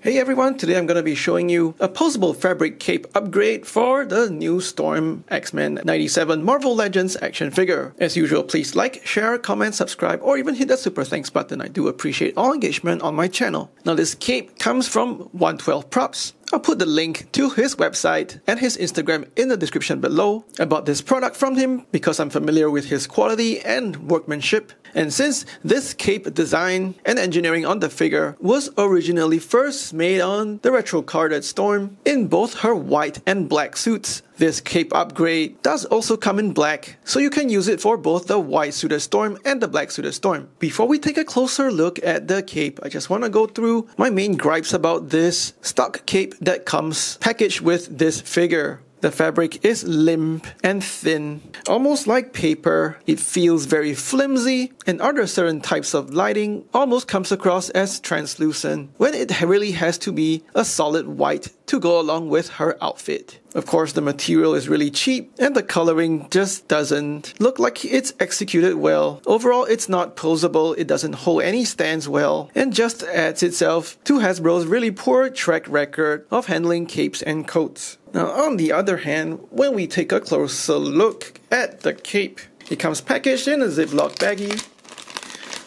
Hey everyone, today I'm going to be showing you a poseable fabric cape upgrade for the new Storm X-Men 97 Marvel Legends action figure. As usual, please like, share, comment, subscribe, or even hit that super thanks button. I do appreciate all engagement on my channel. Now this cape comes from 112 Props. I'll put the link to his website and his Instagram in the description below. I bought this product from him because I'm familiar with his quality and workmanship. And since this cape design and engineering on the figure was originally first made on the retro-carded Storm in both her white and black suits, this cape upgrade does also come in black, so you can use it for both the white suited Storm and the black suited Storm. Before we take a closer look at the cape, I just want to go through my main gripes about this stock cape that comes packaged with this figure. The fabric is limp and thin, almost like paper. It feels very flimsy, and other certain types of lighting almost comes across as translucent, when it really has to be a solid white to go along with her outfit. Of course, the material is really cheap, and the coloring just doesn't look like it's executed well. Overall, it's not poseable, it doesn't hold any stands well, and just adds itself to Hasbro's really poor track record of handling capes and coats. Now, on the other hand, when we take a closer look at the cape, it comes packaged in a Ziploc baggie.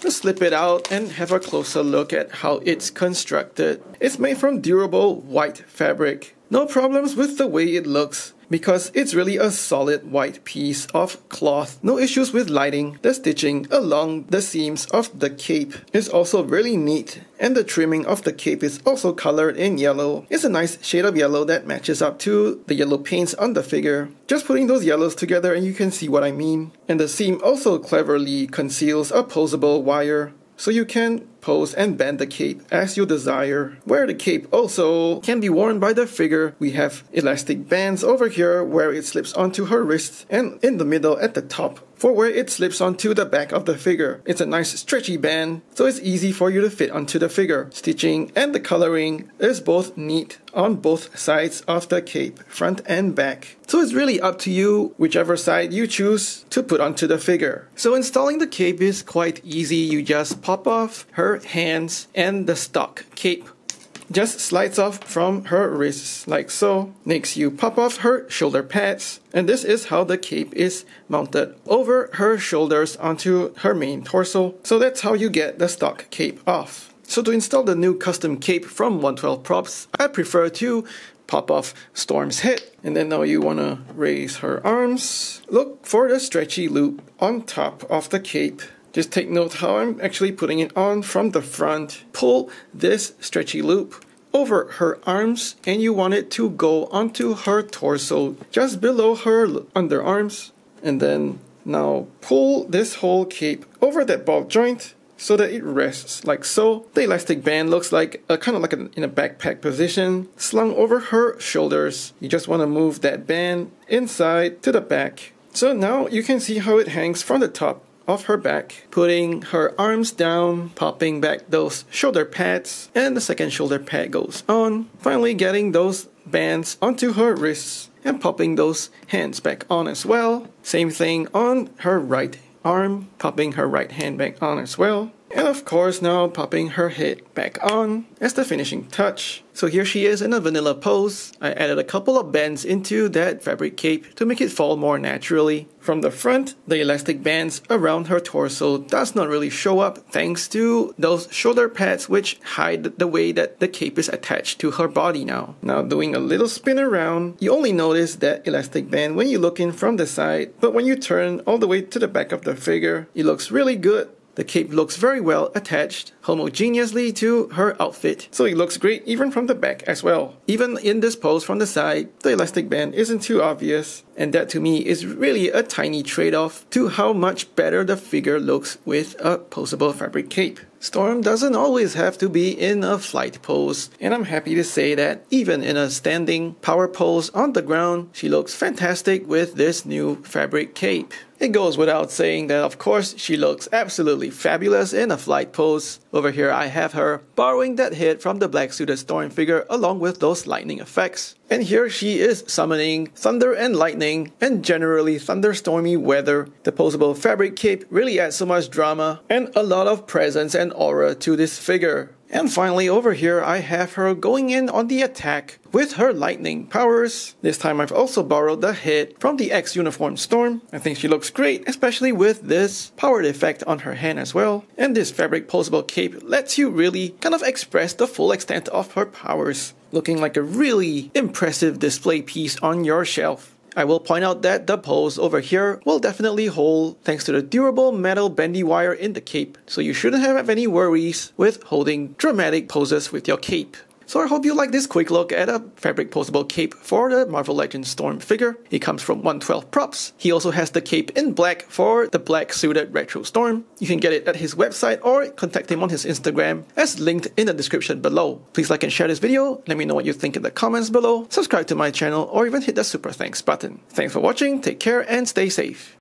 Let's slip it out and have a closer look at how it's constructed. It's made from durable white fabric. No problems with the way it looks, because it's really a solid white piece of cloth. No issues with lighting. The stitching along the seams of the cape is also really neat, and the trimming of the cape is also colored in yellow. It's a nice shade of yellow that matches up to the yellow paints on the figure. Just putting those yellows together and you can see what I mean. And the seam also cleverly conceals a poseable wire, so you can pose and bend the cape as you desire. Where the cape also can be worn by the figure, we have elastic bands over here where it slips onto her wrist, and in the middle at the top for where it slips onto the back of the figure. It's a nice stretchy band, so it's easy for you to fit onto the figure. Stitching and the coloring is both neat on both sides of the cape, front and back. So it's really up to you whichever side you choose to put onto the figure. So installing the cape is quite easy. You just pop off her hands, and the stock cape just slides off from her wrists like so. Next, you pop off her shoulder pads, and this is how the cape is mounted over her shoulders onto her main torso. So that's how you get the stock cape off. So to install the new custom cape from 112 Props, I prefer to pop off Storm's head, and then now you want to raise her arms. Look for the stretchy loop on top of the cape. Just take note how I'm actually putting it on from the front. Pull this stretchy loop over her arms, and you want it to go onto her torso, just below her underarms. And then now pull this whole cape over that ball joint so that it rests like so. The elastic band looks like in a backpack position, slung over her shoulders. You just want to move that band inside to the back. So now you can see how it hangs from the top of her back, putting her arms down, popping back those shoulder pads, and the second shoulder pad goes on. Finally getting those bands onto her wrists and popping those hands back on as well. Same thing on her right arm, popping her right hand back on as well. And of course now popping her head back on as the finishing touch. So here she is in a vanilla pose. I added a couple of bends into that fabric cape to make it fall more naturally. From the front, the elastic bands around her torso does not really show up thanks to those shoulder pads which hide the way that the cape is attached to her body now. Now doing a little spin around, you only notice that elastic band when you look in from the side, but when you turn all the way to the back of the figure, it looks really good. The cape looks very well attached homogeneously to her outfit, so it looks great even from the back as well. Even in this pose from the side, the elastic band isn't too obvious, and that to me is really a tiny trade-off to how much better the figure looks with a poseable fabric cape. Storm doesn't always have to be in a flight pose, and I'm happy to say that even in a standing power pose on the ground, she looks fantastic with this new fabric cape. It goes without saying that of course she looks absolutely fabulous in a flight pose. Over here I have her borrowing that head from the black suited Storm figure along with those lightning effects. And here she is summoning thunder and lightning and generally thunderstormy weather. The poseable fabric cape really adds so much drama and a lot of presence and aura to this figure. And finally over here I have her going in on the attack with her lightning powers. This time I've also borrowed the head from the X Uniform Storm. I think she looks great, especially with this powered effect on her hand as well. And this fabric poseable cape lets you really kind of express the full extent of her powers, looking like a really impressive display piece on your shelf. I will point out that the pose over here will definitely hold thanks to the durable metal bendy wire in the cape, so you shouldn't have any worries with holding dramatic poses with your cape. So I hope you like this quick look at a fabric poseable cape for the Marvel Legends Storm figure. It comes from 112 Props. He also has the cape in black for the black suited Retro Storm. You can get it at his website or contact him on his Instagram as linked in the description below. Please like and share this video, let me know what you think in the comments below, subscribe to my channel or even hit the super thanks button. Thanks for watching, take care and stay safe.